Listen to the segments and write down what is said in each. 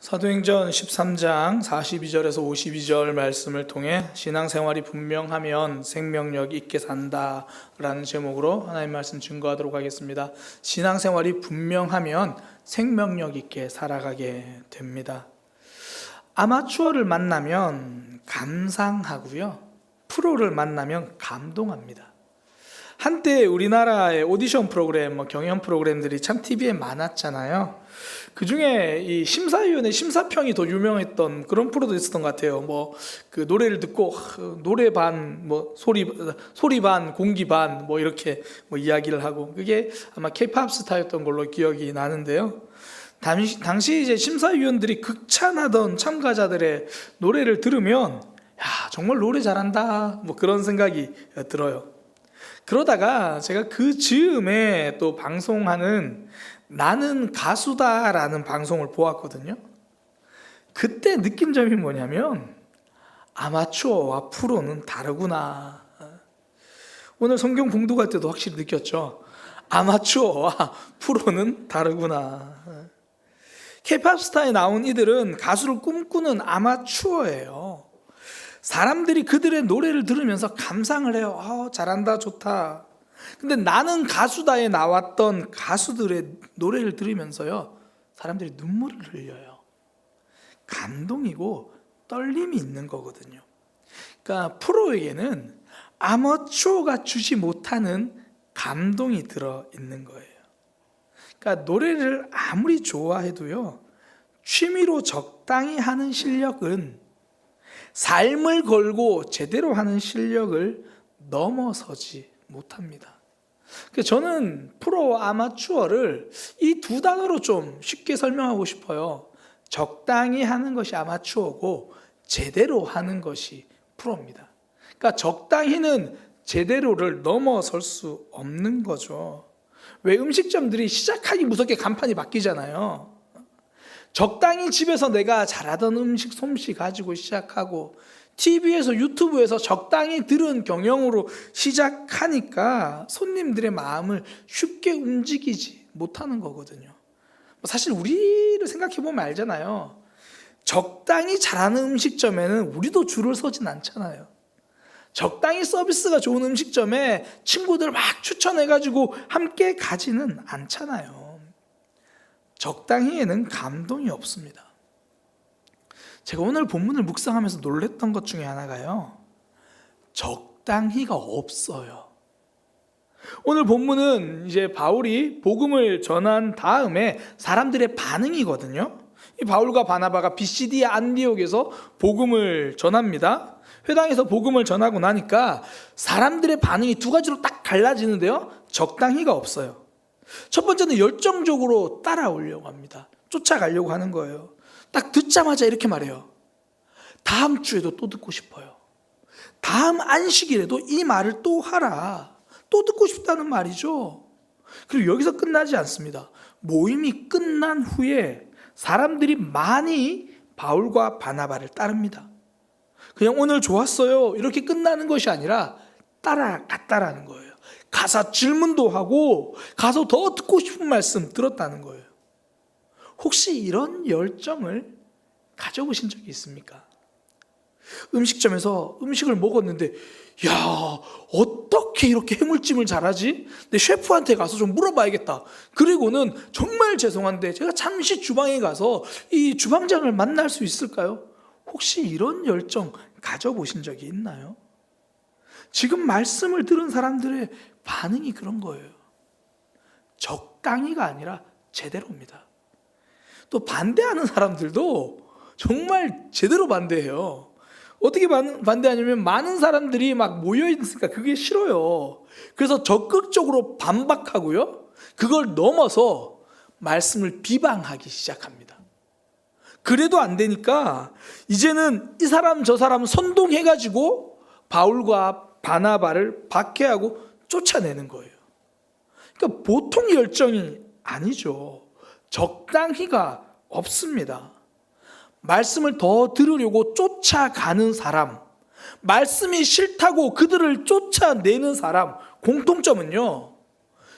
사도행전 13장 42절에서 52절 말씀을 통해 신앙생활이 분명하면 생명력 있게 산다라는 제목으로 하나님 말씀 증거하도록 하겠습니다. 신앙생활이 분명하면 생명력 있게 살아가게 됩니다. 아마추어를 만나면 감상하고요, 프로를 만나면 감동합니다. 한때 우리나라의 오디션 프로그램, 경연 프로그램들이 참 TV에 많았잖아요. 그 중에 이 심사위원회 심사평이 더 유명했던 그런 프로도 있었던 것 같아요. 그 노래를 듣고 노래 반, 소리 반, 공기 반, 이렇게 이야기를 하고, 그게 아마 K-팝 스타였던 걸로 기억이 나는데요. 당시 이제 심사위원들이 극찬하던 참가자들의 노래를 들으면, 야, 정말 노래 잘한다, 그런 생각이 들어요. 그러다가 제가 그 즈음에 또 방송하는 나는 가수다라는 방송을 보았거든요. 그때 느낀 점이 뭐냐면 아마추어와 프로는 다르구나. 오늘 성경 봉독할 때도 확실히 느꼈죠. 아마추어와 프로는 다르구나. K-팝 스타에 나온 이들은 가수를 꿈꾸는 아마추어예요. 사람들이 그들의 노래를 들으면서 감상을 해요. 잘한다, 좋다. 근데 나는 가수다에 나왔던 가수들의 노래를 들으면서요, 사람들이 눈물을 흘려요. 감동이고 떨림이 있는 거거든요. 그러니까 프로에게는 아마추어가 주지 못하는 감동이 들어있는 거예요. 그러니까 노래를 아무리 좋아해도요, 취미로 적당히 하는 실력은 삶을 걸고 제대로 하는 실력을 넘어서지 못합니다. 저는 프로와 아마추어를 이 두 단어로 좀 쉽게 설명하고 싶어요. 적당히 하는 것이 아마추어고 제대로 하는 것이 프로입니다. 그러니까 적당히는 제대로를 넘어설 수 없는 거죠. 왜 음식점들이 시작하기 무섭게 간판이 바뀌잖아요. 적당히 집에서 내가 잘하던 음식 솜씨 가지고 시작하고, TV에서 유튜브에서 적당히 들은 경영으로 시작하니까 손님들의 마음을 쉽게 움직이지 못하는 거거든요. 사실 우리를 생각해 보면 알잖아요. 적당히 잘하는 음식점에는 우리도 줄을 서진 않잖아요. 적당히 서비스가 좋은 음식점에 친구들 막 추천해가지고 함께 가지는 않잖아요. 적당히에는 감동이 없습니다. 제가 오늘 본문을 묵상하면서 놀랬던 것 중에 하나가요, 적당히가 없어요. 오늘 본문은 이제 바울이 복음을 전한 다음에 사람들의 반응이거든요. 이 바울과 바나바가 비시디아 안디옥에서 복음을 전합니다. 회당에서 복음을 전하고 나니까 사람들의 반응이 두 가지로 딱 갈라지는데요, 적당히가 없어요. 첫 번째는 열정적으로 따라오려고 합니다. 쫓아가려고 하는 거예요. 딱 듣자마자 이렇게 말해요. 다음 주에도 또 듣고 싶어요. 다음 안식일에도 이 말을 또 하라. 또 듣고 싶다는 말이죠. 그리고 여기서 끝나지 않습니다. 모임이 끝난 후에 사람들이 많이 바울과 바나바를 따릅니다. 그냥 오늘 좋았어요 이렇게 끝나는 것이 아니라 따라갔다라는 거예요. 가서 질문도 하고 가서 더 듣고 싶은 말씀 들었다는 거예요. 혹시 이런 열정을 가져보신 적이 있습니까? 음식점에서 음식을 먹었는데, 야, 어떻게 이렇게 해물찜을 잘하지? 내 셰프한테 가서 좀 물어봐야겠다. 그리고는 정말 죄송한데 제가 잠시 주방에 가서 이 주방장을 만날 수 있을까요? 혹시 이런 열정 가져보신 적이 있나요? 지금 말씀을 들은 사람들의 반응이 그런 거예요. 적당히가 아니라 제대로입니다. 또 반대하는 사람들도 정말 제대로 반대해요. 어떻게 반대하냐면 많은 사람들이 막 모여있으니까 그게 싫어요. 그래서 적극적으로 반박하고요, 그걸 넘어서 말씀을 비방하기 시작합니다. 그래도 안 되니까 이제는 이 사람 저 사람 선동해가지고 바울과 바나바를 박해하고 쫓아내는 거예요. 그러니까 보통 열정이 아니죠. 적당히가 없습니다. 말씀을 더 들으려고 쫓아가는 사람, 말씀이 싫다고 그들을 쫓아내는 사람, 공통점은요,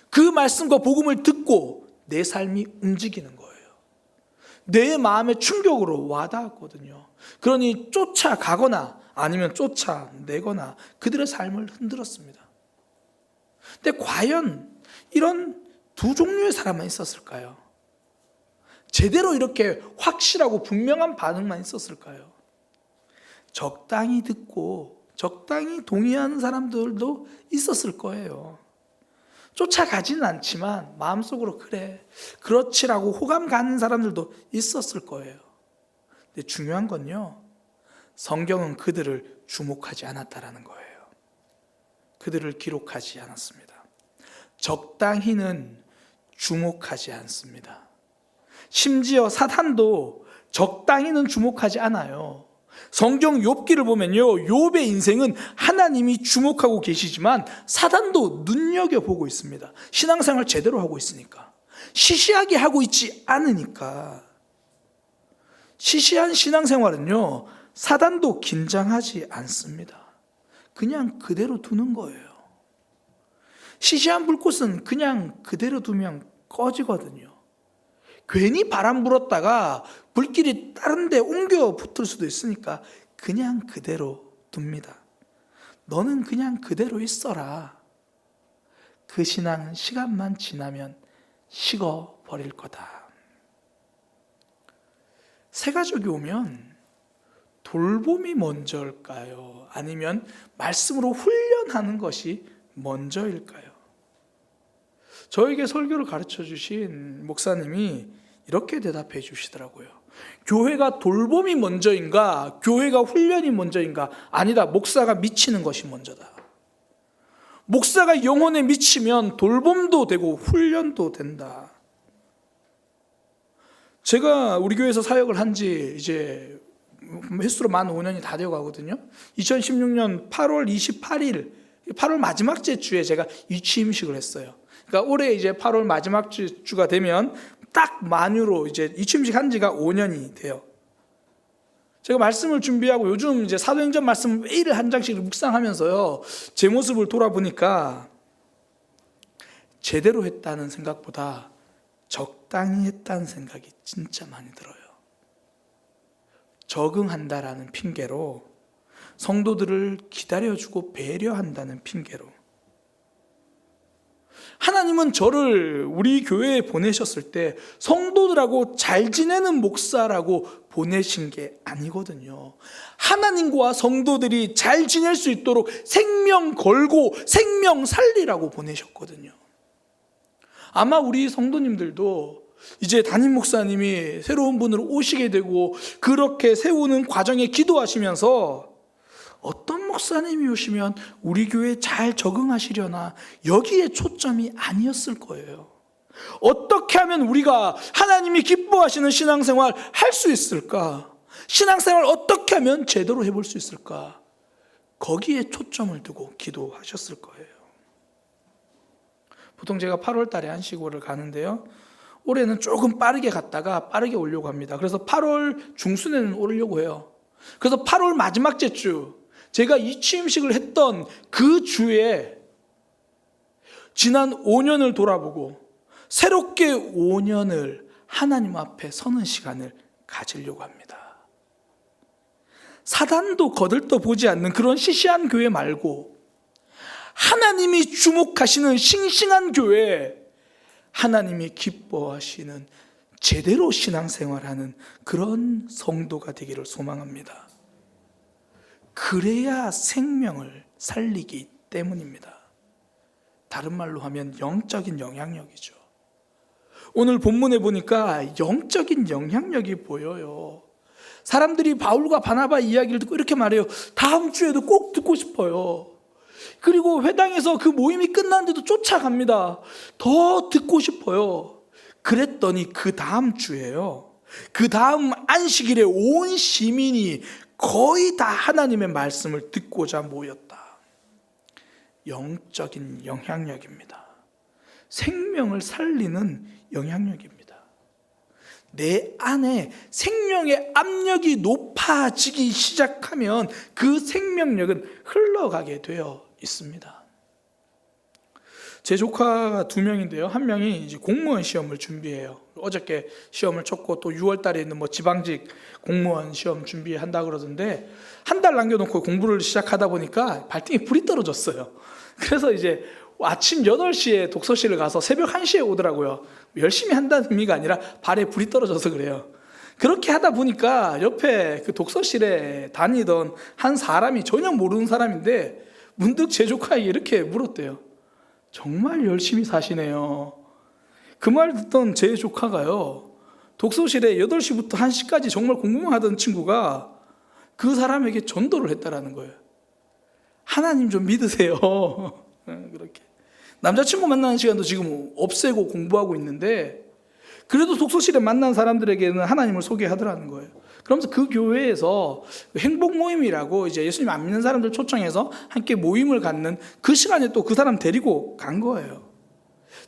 그 말씀과 복음을 듣고 내 삶이 움직이는 거예요. 내 마음의 충격으로 와닿았거든요. 그러니 쫓아가거나 아니면 쫓아내거나 그들의 삶을 흔들었습니다. 근데 과연 이런 두 종류의 사람만 있었을까요? 제대로 이렇게 확실하고 분명한 반응만 있었을까요? 적당히 듣고 적당히 동의하는 사람들도 있었을 거예요. 쫓아가지는 않지만 마음속으로 그래, 그렇지라고 호감 가는 사람들도 있었을 거예요. 근데 중요한 건요, 성경은 그들을 주목하지 않았다라는 거예요. 그들을 기록하지 않았습니다. 적당히는 주목하지 않습니다. 심지어 사탄도 적당히는 주목하지 않아요. 성경 욥기를 보면요, 욥의 인생은 하나님이 주목하고 계시지만 사단도 눈여겨보고 있습니다. 신앙생활 제대로 하고 있으니까, 시시하게 하고 있지 않으니까. 시시한 신앙생활은요, 사단도 긴장하지 않습니다. 그냥 그대로 두는 거예요. 시시한 불꽃은 그냥 그대로 두면 꺼지거든요. 괜히 바람 불었다가 불길이 다른 데 옮겨 붙을 수도 있으니까 그냥 그대로 둡니다. 너는 그냥 그대로 있어라. 그 신앙은 시간만 지나면 식어버릴 거다. 새 가족이 오면 돌봄이 먼저일까요? 아니면 말씀으로 훈련하는 것이 먼저일까요? 저에게 설교를 가르쳐 주신 목사님이 이렇게 대답해 주시더라고요. 교회가 돌봄이 먼저인가, 교회가 훈련이 먼저인가? 아니다, 목사가 미치는 것이 먼저다. 목사가 영혼에 미치면 돌봄도 되고 훈련도 된다. 제가 우리 교회에서 사역을 한 지 이제 횟수로 만 5년이 다 되어 가거든요. 2016년 8월 28일, 8월 마지막 주에 제가 유치임식을 했어요. 그러니까 올해 이제 8월 마지막 주가 되면 딱 만유로 이제 유치임식 한 지가 5년이 돼요. 제가 말씀을 준비하고 요즘 이제 사도행전 말씀 매일 한 장씩 묵상하면서요, 제 모습을 돌아보니까 제대로 했다는 생각보다 적당히 했다는 생각이 진짜 많이 들어요. 적응한다라는 핑계로, 성도들을 기다려주고 배려한다는 핑계로. 하나님은 저를 우리 교회에 보내셨을 때 성도들하고 잘 지내는 목사라고 보내신 게 아니거든요. 하나님과 성도들이 잘 지낼 수 있도록 생명 걸고 생명 살리라고 보내셨거든요. 아마 우리 성도님들도 이제 담임 목사님이 새로운 분으로 오시게 되고 그렇게 세우는 과정에 기도하시면서 어떤 목사님이 오시면 우리 교회에 잘 적응하시려나, 여기에 초점이 아니었을 거예요. 어떻게 하면 우리가 하나님이 기뻐하시는 신앙생활 할 수 있을까? 신앙생활 어떻게 하면 제대로 해볼 수 있을까? 거기에 초점을 두고 기도하셨을 거예요. 보통 제가 8월 달에 한시골을 가는데요, 올해는 조금 빠르게 갔다가 빠르게 오려고 합니다. 그래서 8월 중순에는 오려고 해요. 그래서 8월 마지막 주, 제가 이 취임식을 했던 그 주에 지난 5년을 돌아보고 새롭게 5년을 하나님 앞에 서는 시간을 가지려고 합니다. 사단도 거들떠보지 않는 그런 시시한 교회 말고 하나님이 주목하시는 싱싱한 교회, 하나님이 기뻐하시는 제대로 신앙생활하는 그런 성도가 되기를 소망합니다. 그래야 생명을 살리기 때문입니다. 다른 말로 하면 영적인 영향력이죠. 오늘 본문에 보니까 영적인 영향력이 보여요. 사람들이 바울과 바나바 이야기를 듣고 이렇게 말해요. 다음 주에도 꼭 듣고 싶어요. 그리고 회당에서 그 모임이 끝났는데도 쫓아갑니다. 더 듣고 싶어요. 그랬더니 그 다음 주에요, 그 다음 안식일에 온 시민이 거의 다 하나님의 말씀을 듣고자 모였다. 영적인 영향력입니다. 생명을 살리는 영향력입니다. 내 안에 생명의 압력이 높아지기 시작하면 그 생명력은 흘러가게 되어 있습니다. 제 조카가 2명인데요. 한 명이 이제 공무원 시험을 준비해요. 어저께 시험을 쳤고 또 6월 달에 있는 뭐 지방직 공무원 시험 준비한다 그러던데 한 달 남겨놓고 공부를 시작하다 보니까 발등에 불이 떨어졌어요. 그래서 이제 아침 8시에 독서실을 가서 새벽 1시에 오더라고요. 열심히 한다는 의미가 아니라 발에 불이 떨어져서 그래요. 그렇게 하다 보니까 옆에 그 독서실에 다니던 한 사람이 전혀 모르는 사람인데 문득 제 조카에게 이렇게 물었대요. 정말 열심히 사시네요. 그 말 듣던 제 조카가요, 독서실에 8시부터 1시까지 정말 공부만 하던 친구가 그 사람에게 전도를 했다라는 거예요. 하나님 좀 믿으세요. 그렇게. 남자친구 만나는 시간도 지금 없애고 공부하고 있는데 그래도 독서실에 만난 사람들에게는 하나님을 소개하더라는 거예요. 그러면서 그 교회에서 행복 모임이라고 이제 예수님 안 믿는 사람들 초청해서 함께 모임을 갖는 그 시간에 또 그 사람 데리고 간 거예요.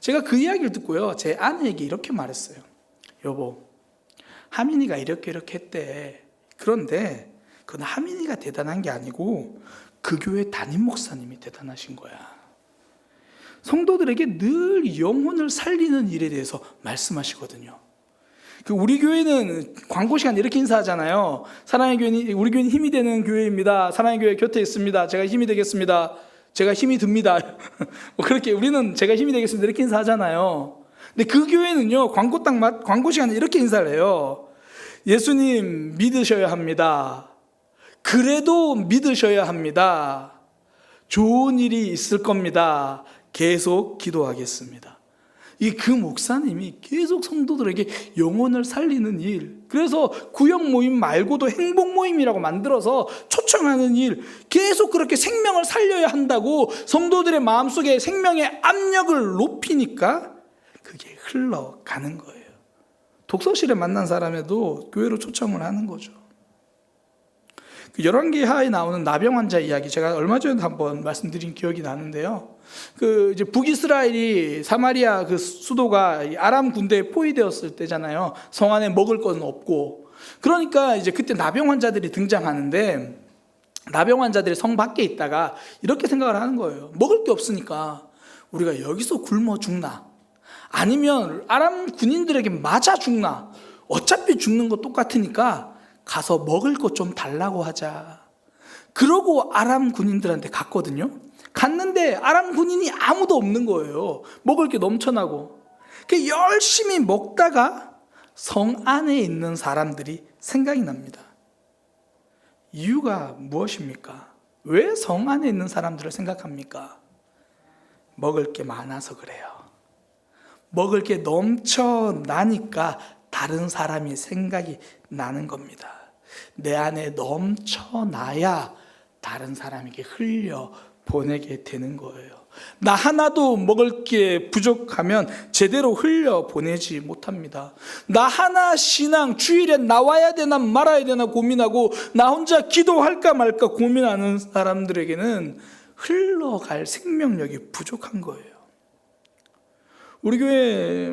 제가 그 이야기를 듣고요, 제 아내에게 이렇게 말했어요. 여보, 하민이가 이렇게 했대. 그런데 그건 하민이가 대단한 게 아니고 그 교회 담임 목사님이 대단하신 거야. 성도들에게 늘 영혼을 살리는 일에 대해서 말씀하시거든요. 우리 교회는 광고 시간 이렇게 인사하잖아요. 사랑의 교회는, 우리 교회는 힘이 되는 교회입니다. 사랑의 교회 곁에 있습니다. 제가 힘이 되겠습니다. 제가 힘이 듭니다. 그렇게 우리는 제가 힘이 되겠습니다. 이렇게 인사하잖아요. 근데 그 교회는요, 광고 시간에 이렇게 인사를 해요. 예수님 믿으셔야 합니다. 그래도 믿으셔야 합니다. 좋은 일이 있을 겁니다. 계속 기도하겠습니다. 그 목사님이 계속 성도들에게 영혼을 살리는 일, 그래서 구역 모임 말고도 행복 모임이라고 만들어서 초청하는 일, 계속 그렇게 생명을 살려야 한다고 성도들의 마음속에 생명의 압력을 높이니까 그게 흘러가는 거예요. 독서실에 만난 사람에도 교회로 초청을 하는 거죠. 열왕기하에 나오는 나병 환자 이야기, 제가 얼마 전에 한번 말씀드린 기억이 나는데요. 이제 북이스라엘이 사마리아 그 수도가 아람 군대에 포위되었을 때잖아요. 성 안에 먹을 것은 없고. 그러니까 이제 그때 나병 환자들이 등장하는데, 나병 환자들이 성 밖에 있다가 이렇게 생각을 하는 거예요. 먹을 게 없으니까 우리가 여기서 굶어 죽나? 아니면 아람 군인들에게 맞아 죽나? 어차피 죽는 거 똑같으니까 가서 먹을 것 좀 달라고 하자. 그러고 아람 군인들한테 갔거든요. 갔는데 아람 군인이 아무도 없는 거예요. 먹을 게 넘쳐나고. 열심히 먹다가 성 안에 있는 사람들이 생각이 납니다. 이유가 무엇입니까? 왜 성 안에 있는 사람들을 생각합니까? 먹을 게 많아서 그래요. 먹을 게 넘쳐나니까 다른 사람이 생각이 나는 겁니다. 내 안에 넘쳐나야 다른 사람에게 흘려 보내게 되는 거예요. 나 하나도 먹을 게 부족하면 제대로 흘려 보내지 못합니다. 나 하나 신앙 주일에 나와야 되나 말아야 되나 고민하고 나 혼자 기도할까 말까 고민하는 사람들에게는 흘러갈 생명력이 부족한 거예요. 우리 교회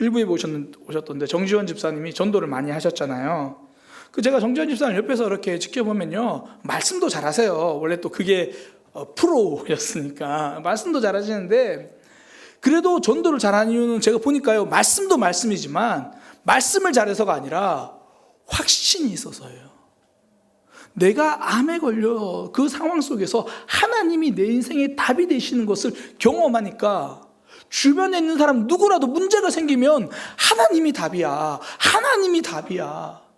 일부에 오셨던데 정지원 집사님이 전도를 많이 하셨잖아요. 제가 정지원 집사님 옆에서 이렇게 지켜보면요, 말씀도 잘하세요. 원래 또 그게 프로였으니까 말씀도 잘하시는데, 그래도 전도를 잘하는 이유는 제가 보니까요, 말씀도 말씀이지만 말씀을 잘해서가 아니라 확신이 있어서예요. 내가 암에 걸려 그 상황 속에서 하나님이 내 인생의 답이 되시는 것을 경험하니까 주변에 있는 사람 누구라도 문제가 생기면 하나님이 답이야. 하나님이 답이야.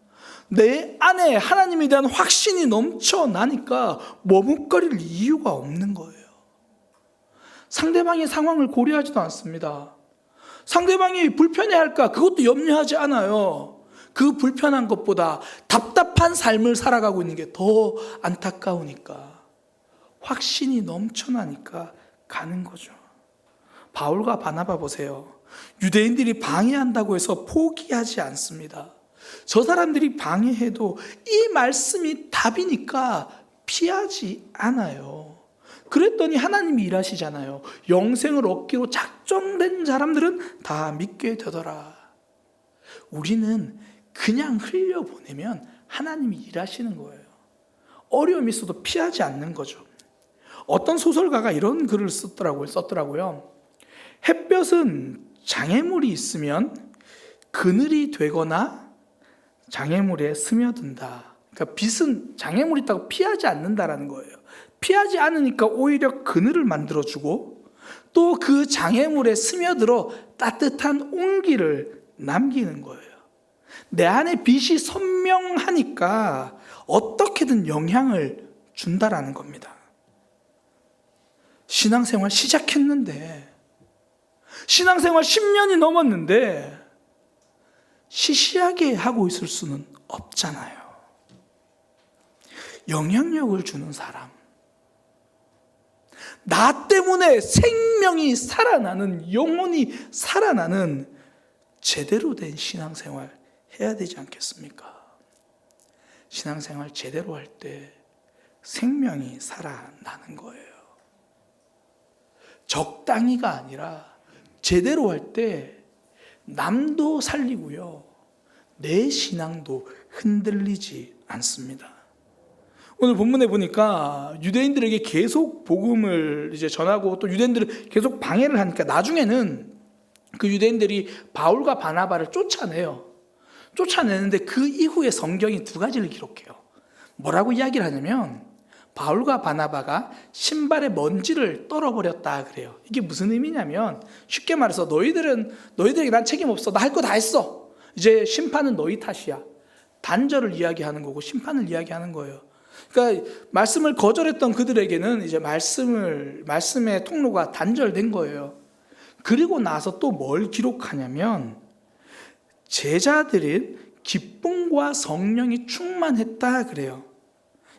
내 안에 하나님에 대한 확신이 넘쳐나니까 머뭇거릴 이유가 없는 거예요. 상대방의 상황을 고려하지도 않습니다. 상대방이 불편해할까 그것도 염려하지 않아요. 그 불편한 것보다 답답한 삶을 살아가고 있는 게 더 안타까우니까 확신이 넘쳐나니까 가는 거죠. 바울과 바나바 보세요. 유대인들이 방해한다고 해서 포기하지 않습니다. 저 사람들이 방해해도 이 말씀이 답이니까 피하지 않아요. 그랬더니 하나님이 일하시잖아요. 영생을 얻기로 작정된 사람들은 다 믿게 되더라. 우리는 그냥 흘려보내면 하나님이 일하시는 거예요. 어려움이 있어도 피하지 않는 거죠. 어떤 소설가가 이런 글을 썼더라고요. 햇볕은 장애물이 있으면 그늘이 되거나 장애물에 스며든다. 그러니까 빛은 장애물이 있다고 피하지 않는다라는 거예요. 피하지 않으니까 오히려 그늘을 만들어주고 또 그 장애물에 스며들어 따뜻한 온기를 남기는 거예요. 내 안에 빛이 선명하니까 어떻게든 영향을 준다라는 겁니다. 신앙생활 시작했는데, 신앙생활 10년이 넘었는데 시시하게 하고 있을 수는 없잖아요. 영향력을 주는 사람, 나 때문에 생명이 살아나는, 영혼이 살아나는 제대로 된 신앙생활 해야 되지 않겠습니까? 신앙생활 제대로 할 때 생명이 살아나는 거예요. 적당히가 아니라 제대로 할 때 남도 살리고요, 내 신앙도 흔들리지 않습니다. 오늘 본문에 보니까 유대인들에게 계속 복음을 이제 전하고 또 유대인들을 계속 방해를 하니까 나중에는 그 유대인들이 바울과 바나바를 쫓아내는데 그 이후에 성경이 두 가지를 기록해요. 뭐라고 이야기를 하냐면 바울과 바나바가 신발에 먼지를 떨어버렸다 그래요. 이게 무슨 의미냐면 쉽게 말해서 너희들에게 난 책임 없어. 나 할 거 다 했어. 이제 심판은 너희 탓이야. 단절을 이야기하는 거고 심판을 이야기하는 거예요. 그러니까 말씀을 거절했던 그들에게는 이제 말씀의 통로가 단절된 거예요. 그리고 나서 또 뭘 기록하냐면 제자들은 기쁨과 성령이 충만했다 그래요.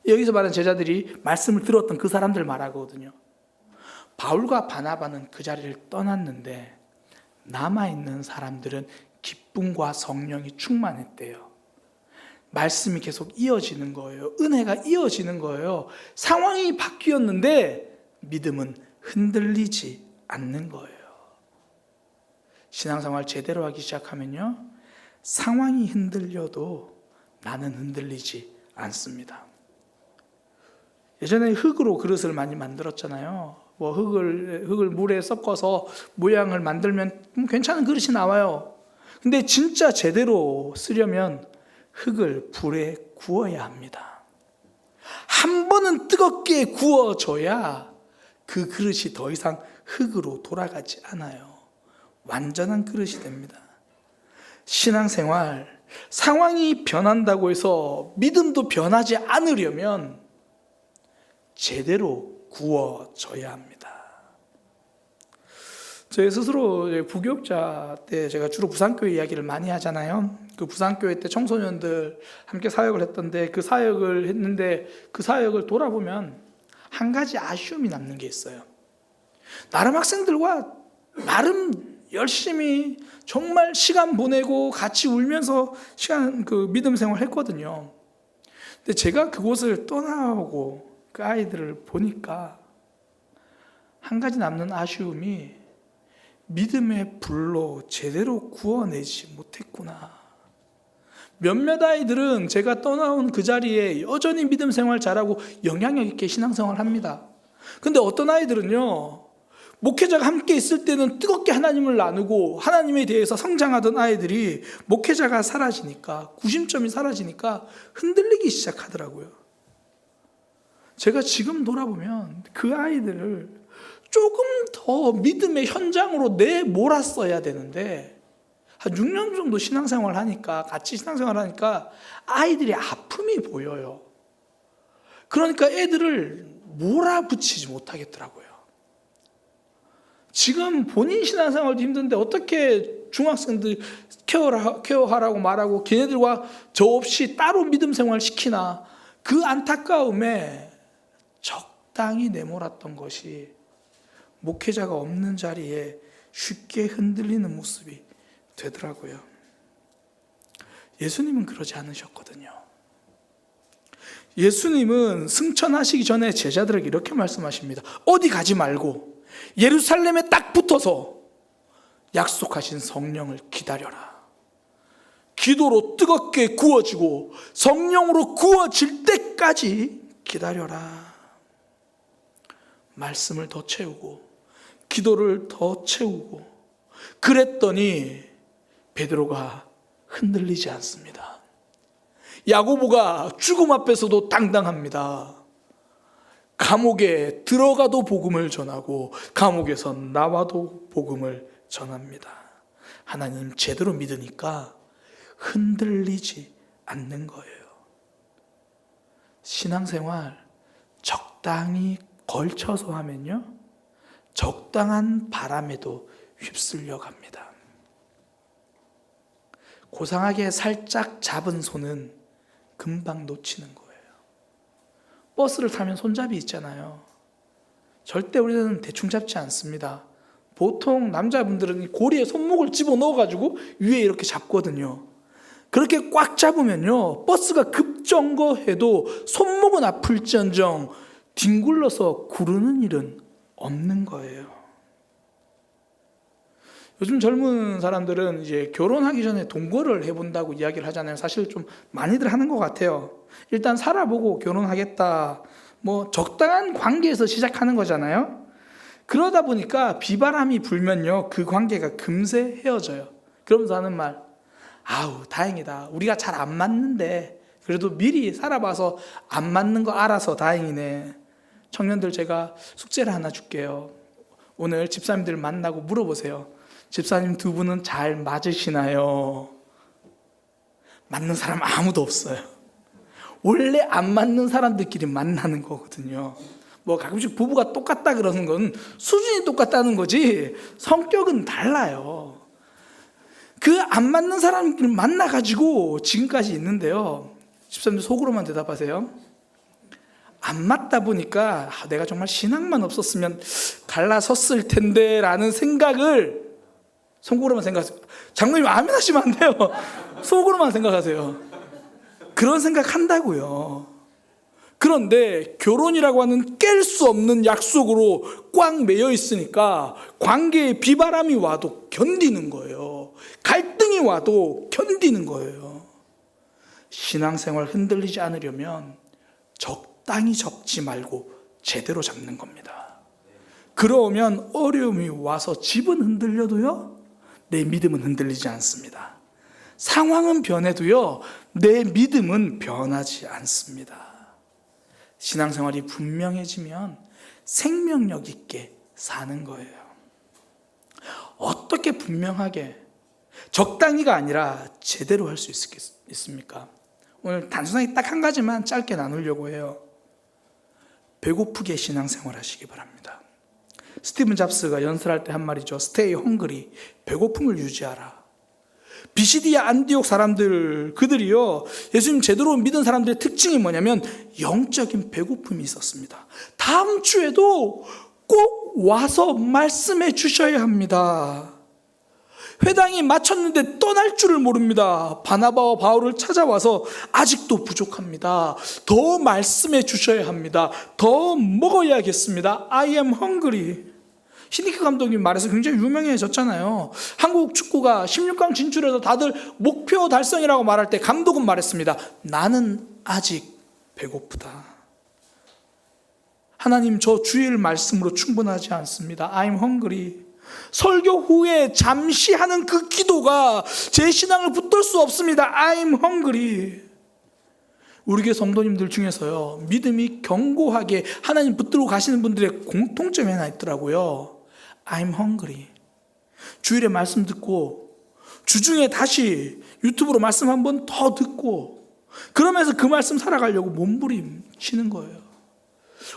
여기서 말하는 제자들이 말씀을 들었던 그 사람들 말하거든요. 바울과 바나바는 그 자리를 떠났는데 남아있는 사람들은 기쁨과 성령이 충만했대요. 말씀이 계속 이어지는 거예요. 은혜가 이어지는 거예요. 상황이 바뀌었는데 믿음은 흔들리지 않는 거예요. 신앙생활 제대로 하기 시작하면요, 상황이 흔들려도 나는 흔들리지 않습니다. 예전에 흙으로 그릇을 많이 만들었잖아요. 뭐 흙을 물에 섞어서 모양을 만들면 괜찮은 그릇이 나와요. 근데 진짜 제대로 쓰려면 흙을 불에 구워야 합니다. 한 번은 뜨겁게 구워져야 그 그릇이 더 이상 흙으로 돌아가지 않아요. 완전한 그릇이 됩니다. 신앙생활, 상황이 변한다고 해서 믿음도 변하지 않으려면 제대로 구워져야 합니다. 제 스스로 부교육자 때 제가 주로 부산교회 이야기를 많이 하잖아요. 그 부산교회 때 청소년들 함께 사역을 했던데 그 사역을 했는데 그 사역을 돌아보면 한 가지 아쉬움이 남는 게 있어요. 나름 학생들과 나름 열심히 정말 시간 보내고 같이 울면서 믿음 생활 했거든요. 근데 제가 그곳을 떠나고 그 아이들을 보니까 한 가지 남는 아쉬움이 믿음의 불로 제대로 구워내지 못했구나. 몇몇 아이들은 제가 떠나온 그 자리에 여전히 믿음 생활 잘하고 영향력 있게 신앙생활 합니다. 근데 어떤 아이들은요, 목회자가 함께 있을 때는 뜨겁게 하나님을 나누고 하나님에 대해서 성장하던 아이들이 목회자가 사라지니까, 구심점이 사라지니까 흔들리기 시작하더라고요. 제가 지금 돌아보면 그 아이들을 조금 더 믿음의 현장으로 내몰았어야 되는데 한 6년 정도 신앙생활 하니까, 같이 신앙생활 하니까 아이들이 아픔이 보여요. 그러니까 애들을 몰아붙이지 못하겠더라고요. 지금 본인 신앙생활도 힘든데 어떻게 중학생들 케어하라고 말하고 걔네들과 저 없이 따로 믿음 생활 시키나. 그 안타까움에 적당히 내몰았던 것이 목회자가 없는 자리에 쉽게 흔들리는 모습이 되더라고요. 예수님은 그러지 않으셨거든요. 예수님은 승천하시기 전에 제자들에게 이렇게 말씀하십니다. 어디 가지 말고 예루살렘에 딱 붙어서 약속하신 성령을 기다려라. 기도로 뜨겁게 구워지고 성령으로 구워질 때까지 기다려라. 말씀을 더 채우고 기도를 더 채우고 그랬더니 베드로가 흔들리지 않습니다. 야고보가 죽음 앞에서도 당당합니다. 감옥에 들어가도 복음을 전하고 감옥에서 나와도 복음을 전합니다. 하나님 제대로 믿으니까 흔들리지 않는 거예요. 신앙생활 적당히 걸쳐서 하면요, 적당한 바람에도 휩쓸려 갑니다. 고상하게 살짝 잡은 손은 금방 놓치는 거예요. 버스를 타면 손잡이 있잖아요. 절대 우리는 대충 잡지 않습니다. 보통 남자분들은 고리에 손목을 집어넣어가지고 위에 이렇게 잡거든요. 그렇게 꽉 잡으면요, 버스가 급정거해도 손목은 아플지언정 뒹굴러서 구르는 일은 없는 거예요. 요즘 젊은 사람들은 이제 결혼하기 전에 동거를 해본다고 이야기를 하잖아요. 사실 좀 많이들 하는 것 같아요. 일단 살아보고 결혼하겠다, 뭐 적당한 관계에서 시작하는 거잖아요. 그러다 보니까 비바람이 불면요, 그 관계가 금세 헤어져요. 그러면서 하는 말, 아우 다행이다, 우리가 잘 안 맞는데 그래도 미리 살아봐서 안 맞는 거 알아서 다행이네. 청년들, 제가 숙제를 하나 줄게요. 오늘 집사님들 만나고 물어보세요. 집사님 두 분은 잘 맞으시나요? 맞는 사람 아무도 없어요. 원래 안 맞는 사람들끼리 만나는 거거든요. 뭐 가끔씩 부부가 똑같다 그러는 건 수준이 똑같다는 거지 성격은 달라요. 그 안 맞는 사람끼리 만나가지고 지금까지 있는데요, 집사님들 속으로만 대답하세요. 안 맞다 보니까 내가 정말 신앙만 없었으면 갈라섰을 텐데 라는 생각을 속으로만 생각하세요. 장로님 아멘 하시면 안 돼요. 속으로만 생각하세요. 그런 생각 한다고요. 그런데 결혼이라고 하는 깰 수 없는 약속으로 꽉 매여 있으니까 관계에 비바람이 와도 견디는 거예요. 갈등이 와도 견디는 거예요. 신앙생활 흔들리지 않으려면 적당히 접지 말고 제대로 잡는 겁니다. 그러면 어려움이 와서 집은 흔들려도요, 내 믿음은 흔들리지 않습니다. 상황은 변해도요, 내 믿음은 변하지 않습니다. 신앙생활이 분명해지면 생명력 있게 사는 거예요. 어떻게 분명하게, 적당히가 아니라 제대로 할 수 있습니까? 오늘 단순하게 딱 한 가지만 짧게 나누려고 해요. 배고프게 신앙생활 하시기 바랍니다. 스티븐 잡스가 연설할 때 한 말이죠. Stay hungry, 배고픔을 유지하라. 비시디아 안디옥 사람들, 그들이요, 예수님 제대로 믿은 사람들의 특징이 뭐냐면 영적인 배고픔이 있었습니다. 다음 주에도 꼭 와서 말씀해 주셔야 합니다. 회당이 마쳤는데 떠날 줄을 모릅니다. 바나바와 바울을 찾아와서 아직도 부족합니다. 더 말씀해 주셔야 합니다. 더 먹어야겠습니다. I am hungry. 히니크 감독이 말해서 굉장히 유명해졌잖아요. 한국 축구가 16강 진출해서 다들 목표 달성이라고 말할 때 감독은 말했습니다. 나는 아직 배고프다. 하나님, 저 주일 말씀으로 충분하지 않습니다. I'm hungry. 설교 후에 잠시 하는 그 기도가 제 신앙을 붙들 수 없습니다. I'm hungry. 우리 교회 성도님들 중에서요, 믿음이 견고하게 하나님 붙들고 가시는 분들의 공통점이 하나 있더라고요. I'm hungry. 주일에 말씀 듣고 주중에 다시 유튜브로 말씀 한 번 더 듣고 그러면서 그 말씀 살아가려고 몸부림치는 거예요.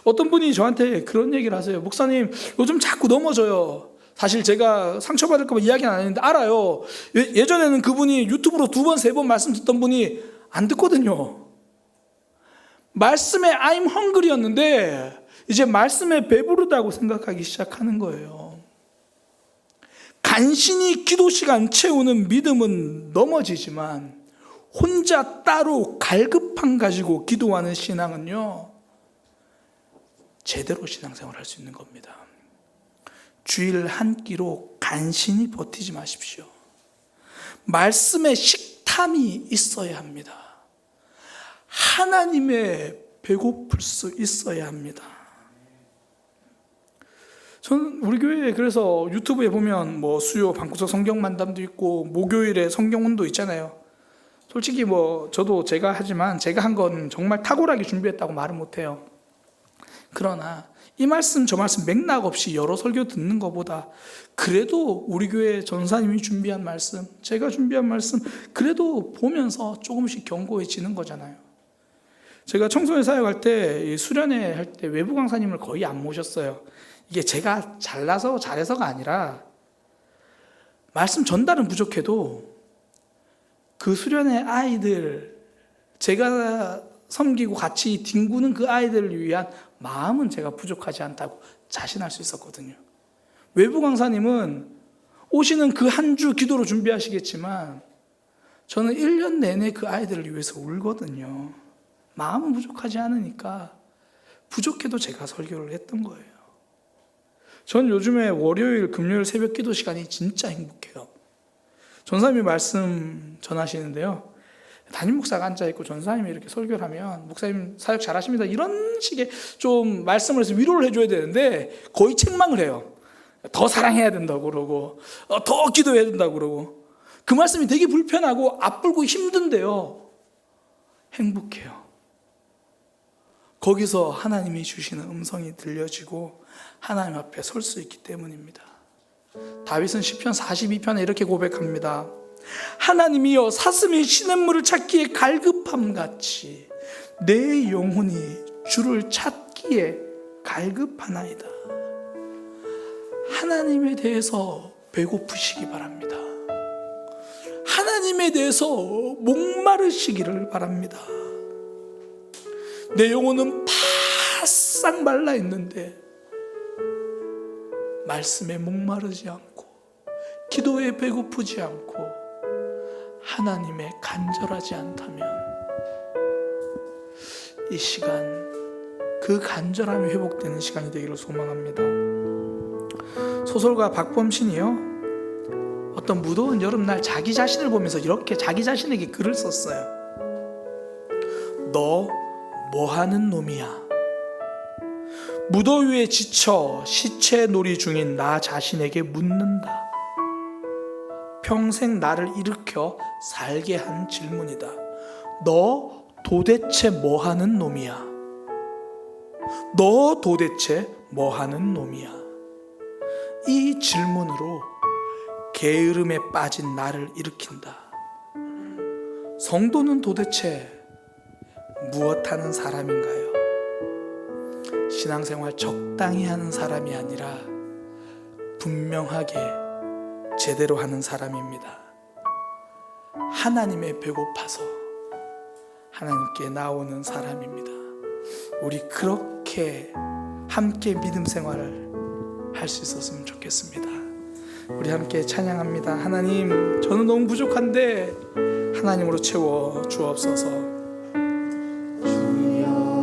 어떤 분이 저한테 그런 얘기를 하세요. 목사님, 요즘 자꾸 넘어져요. 사실 제가 상처받을까 봐 이야기는 안 했는데 알아요. 예전에는 그분이 유튜브로 2번, 3번 말씀 듣던 분이 안 듣거든요. 말씀에 I'm hungry였는데 이제 말씀에 배부르다고 생각하기 시작하는 거예요. 간신히 기도 시간 채우는 믿음은 넘어지지만 혼자 따로 갈급함 가지고 기도하는 신앙은요, 제대로 신앙생활 할 수 있는 겁니다. 주일 한 끼로 간신히 버티지 마십시오. 말씀에 식탐이 있어야 합니다. 하나님의 배고플 수 있어야 합니다. 저는 우리 교회에 그래서 유튜브에 보면 뭐 수요 방구석 성경 만담도 있고 목요일에 성경운도 있잖아요. 솔직히 뭐 저도 제가 하지만 제가 한 건 정말 탁월하게 준비했다고 말은 못해요. 그러나 이 말씀 저 말씀 맥락 없이 여러 설교 듣는 것보다 그래도 우리 교회 전사님이 준비한 말씀, 제가 준비한 말씀 그래도 보면서 조금씩 견고해지는 거잖아요. 제가 청소년 사역할 때 수련회 할 때 외부 강사님을 거의 안 모셨어요. 이게 제가 잘나서 잘해서가 아니라 말씀 전달은 부족해도 그 수련회 아이들, 제가 섬기고 같이 뒹구는 그 아이들을 위한 마음은 제가 부족하지 않다고 자신할 수 있었거든요. 외부 강사님은 오시는 그 한 주 기도로 준비하시겠지만 저는 1년 내내 그 아이들을 위해서 울거든요. 마음은 부족하지 않으니까 부족해도 제가 설교를 했던 거예요. 전 요즘에 월요일, 금요일 새벽 기도 시간이 진짜 행복해요. 전사님이 말씀 전하시는데요. 담임 목사가 앉아있고 전사님이 이렇게 설교를 하면 목사님 사역 잘하십니다 이런 식의 좀 말씀을 해서 위로를 해줘야 되는데 거의 책망을 해요. 더 사랑해야 된다고 그러고 더 기도해야 된다고 그러고 그 말씀이 되게 불편하고 앞불고 힘든데요. 행복해요. 거기서 하나님이 주시는 음성이 들려지고 하나님 앞에 설 수 있기 때문입니다. 다윗은 시편 42편에 이렇게 고백합니다. 하나님이여 사슴이 시냇물을 찾기에 갈급함같이 내 영혼이 주를 찾기에 갈급하나이다. 하나님에 대해서 배고프시기 바랍니다. 하나님에 대해서 목마르시기를 바랍니다. 내 영혼은 바싹 말라 있는데 말씀에 목마르지 않고 기도에 배고프지 않고 하나님에 간절하지 않다면 이 시간 그 간절함이 회복되는 시간이 되기를 소망합니다. 소설가 박범신이요 어떤 무더운 여름날 자기 자신을 보면서 이렇게 자기 자신에게 글을 썼어요. 너 뭐하는 놈이야? 무더위에 지쳐 시체놀이 중인 나 자신에게 묻는다. 평생 나를 일으켜 살게 한 질문이다. 너 도대체 뭐하는 놈이야? 너 도대체 뭐하는 놈이야? 이 질문으로 게으름에 빠진 나를 일으킨다. 성도는 도대체 무엇하는 사람인가요? 신앙생활 적당히 하는 사람이 아니라 분명하게 제대로 하는 사람입니다. 하나님의 배고파서 하나님께 나오는 사람입니다. 우리 그렇게 함께 믿음 생활을 할 수 있었으면 좋겠습니다. 우리 함께 찬양합니다. 하나님, 저는 너무 부족한데 하나님으로 채워 주옵소서.